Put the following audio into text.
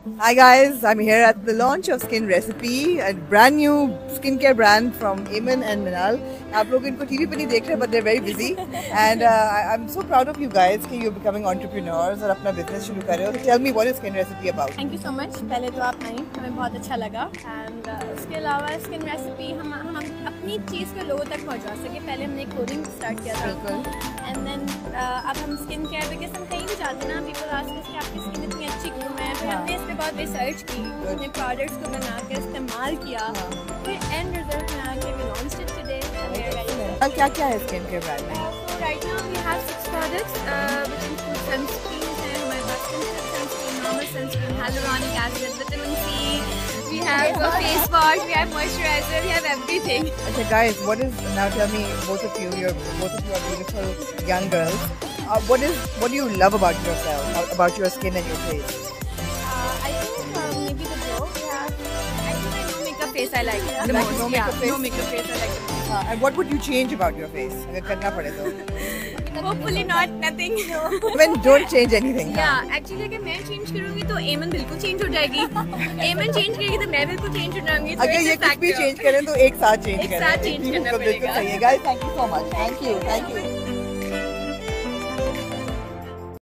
Hi guys, I'm here at the launch of Skin Recipe, a brand new skincare brand from Eamon and Minal. आप लोग इनको TV पे नहीं देख रहे, but they're very busy. And I'm so proud of you guys कि you're becoming entrepreneurs और अपना business शुरू कर रहे हो. So tell me, what is Skin Recipe about? Thank you so much. पहले तो आप आई, हमें बहुत अच्छा लगा. And उसके अलावा Skin Recipe हम अपनी चीज़ को लोगों तक पहुँचा सके. पहले हमने clothing start किया था. And then अब हम skin care because हम कहीं भी जाते ना, people ask us कि आपकी skin इतनी अच्छी क्यों है. फिर हमने इस पे बहुत रिसर्च की, अपने प्रोडक्ट्स को बना के इस्तेमाल किया, फिर एंड रिजल्ट में आके we launched it today. क्या क्या है स्किन केयर ब्रांड में? So right now we have 6 products which include sunscreens हैं, हमारे पास sunscreen, normal sunscreen, hyaluronic acid, vitamin C, we have a face wash, we have moisturizer, we have everything. Okay guys, now tell me, both of you are beautiful young girls. What do you love about yourself, about your skin and your face? I think maybe the glow we have. I think my no makeup face I like the like most. no makeup face? No makeup face I like the most. And what would you change about your face? अगर करना पड़े तो? Hopefully not, nothing. Then don't change anything. Yeah, actually अगर मैं change करूँगी तो एमन बिल्कुल change हो जाएगी. एमन change करेगी तो मैं बिल्कुल change हो जाऊँगी. अगर ये कुछ भी change करें तो एक साथ change करें. एक साथ change करना पड़ेगा. बिल्कुल सही है. Guys, thank you so much. Thank you.